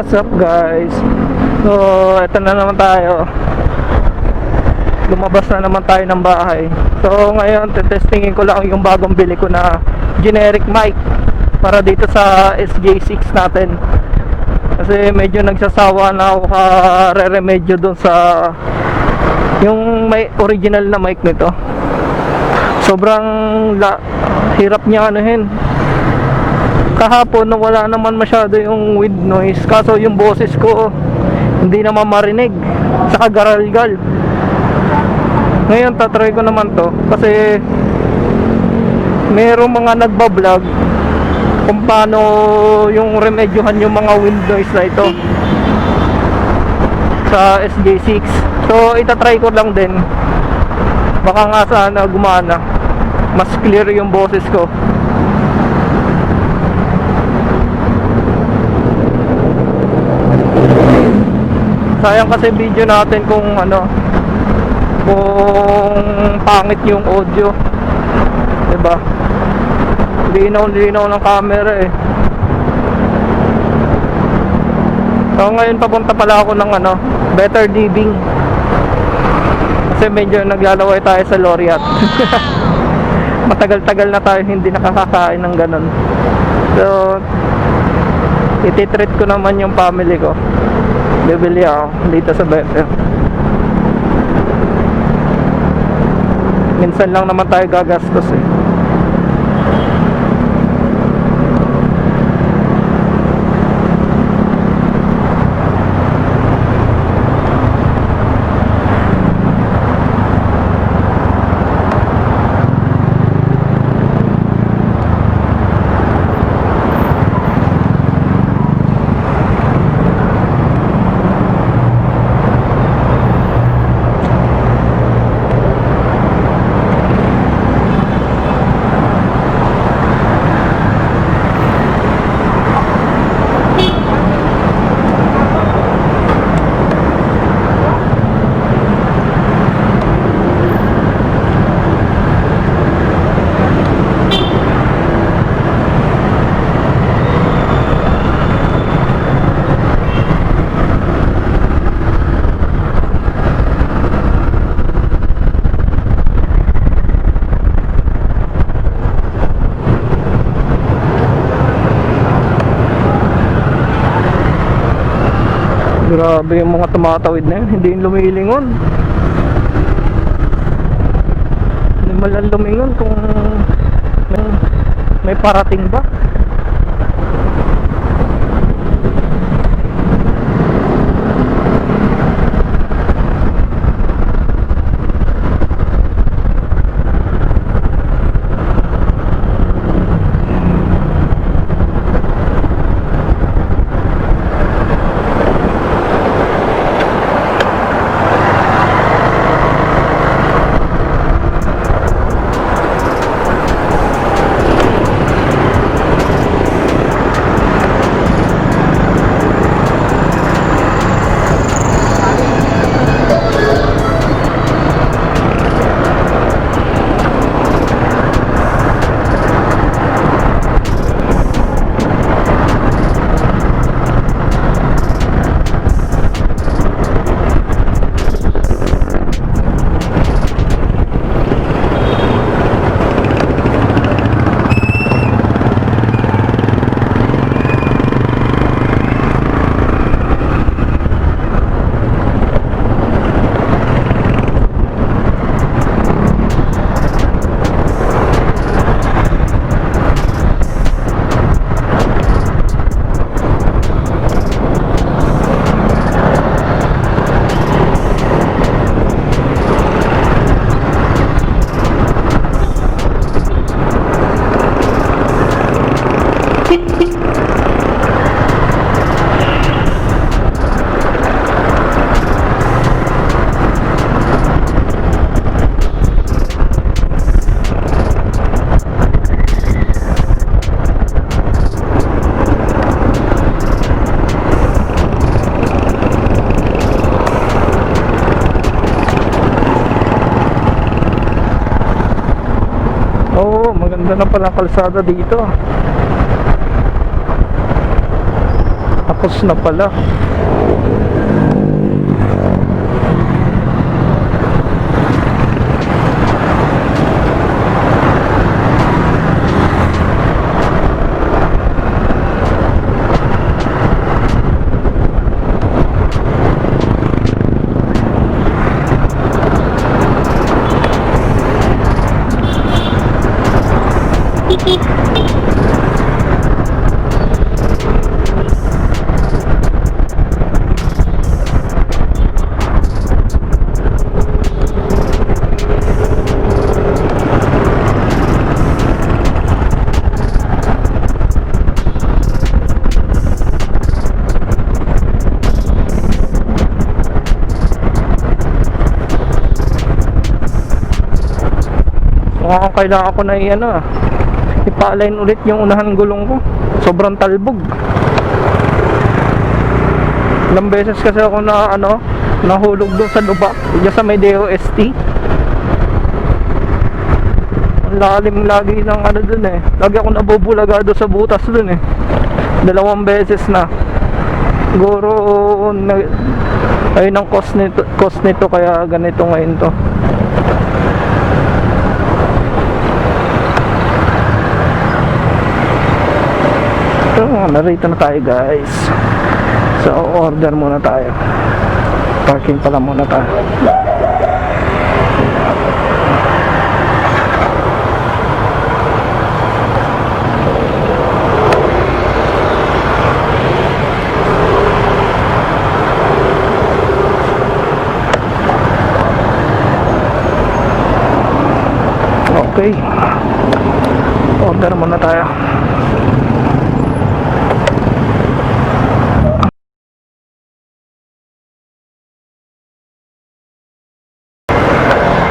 What's up guys? So eto na naman tayo. Lumabas na naman tayo ng bahay. So ngayon testingin ko lang yung bagong bili ko na generic mic para dito sa Sj6 natin. Kasi medyo nagsasawa na ako ka-re-remedyo dun sa yung may original na mic nito. Sobrang hirap niya anuhin. Kahapon wala naman masyado yung wind noise, kaso yung boses ko hindi naman marinig, saka garalgal. Ngayon tatry ko naman to kasi merong mga nagbablog kung paano yung remedyohan yung mga wind noise na ito sa Sj6. So itatry ko lang din, baka nga sana gumana, mas clear yung boses ko. Sayang kasi video natin kung pangit yung audio, diba? Linaw ng camera eh. So ngayon papunta pala ako ng better living, kasi medyo naglalaway tayo sa Loriat. Matagal-tagal na tayo hindi nakakakain ng ganun. So ititreat ko naman yung family ko. Bibili ako dito sa BIKEMOTO. Minsan lang naman tayo gagastos eh. Grabe yung mga tumatawid na yun, hindi yung lumilingon. Hindi malang lumingon kung may parating ba. Ganda na pala kalsada dito. Tapos na pala. Mukhang kailangan ko na ipa-align ulit yung unahan gulong ko. Sobrang talbog. Ilang beses kasi ako nahulog doon sa luba, diyan sa may DOST. Ang lalim lagi ng doon eh. Lagi ako nabubulaga doon sa butas doon eh. 2 beses na. Siguro ayun ang cost nito kaya ganito ngayon to. So, narito na tayo guys. So, order muna tayo. Parking pala muna tayo. Okay. Order muna tayo.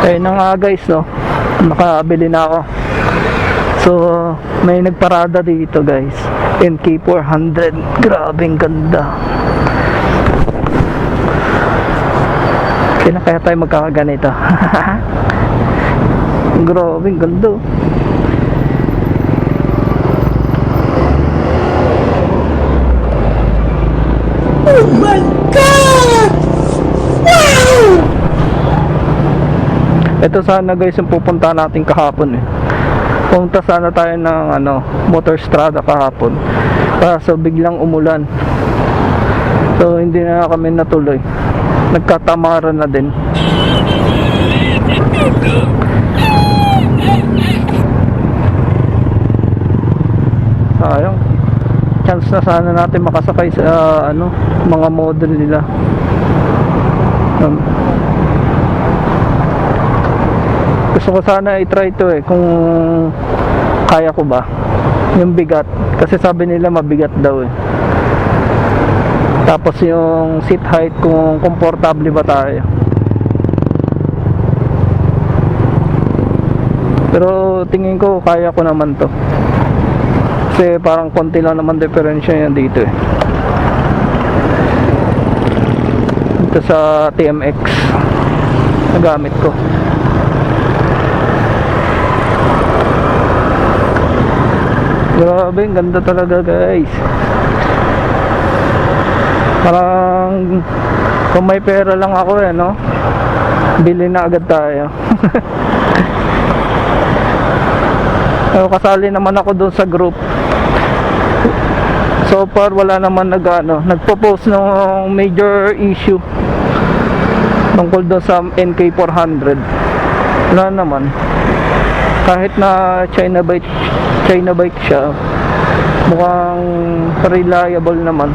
Ayun na nga guys, nakabili na ako. So may nagparada dito guys, NK400. Grabing ganda. Kailan kaya tayo magkakaganito? Grabing ganda. Oh my God! Wow! Ito sana guys yung pupunta natin kahapon eh. Pumunta sana tayo ng motor strada kahapon. Kaso biglang umulan. So hindi na kami natuloy. Nagkatamaran na din. Sayang. Chance na sana natin makasakay sa mga model nila. Gusto ko sana i-try to kung kaya ko ba yung bigat, kasi sabi nila mabigat daw tapos yung seat height kung komportable ba tayo. Pero tingin ko kaya ko naman to, kasi parang konti lang naman diferensya yan dito dito sa TMX na gamit ko. Grabe, ganda talaga guys. Parang kung may pera lang ako bili na agad tayo. So, kasali naman ako doon sa group. So far wala naman nagpo-post ng major issue tungkol doon sa NK400. Wala naman. Kahit na China bike siya, mukhang reliable naman.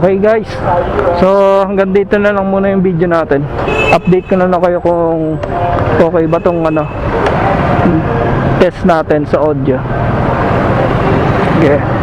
Okay guys, so hanggang dito na lang muna yung video natin. Update ko na lang kayo kung okay ba tong test natin sa audio. Okay.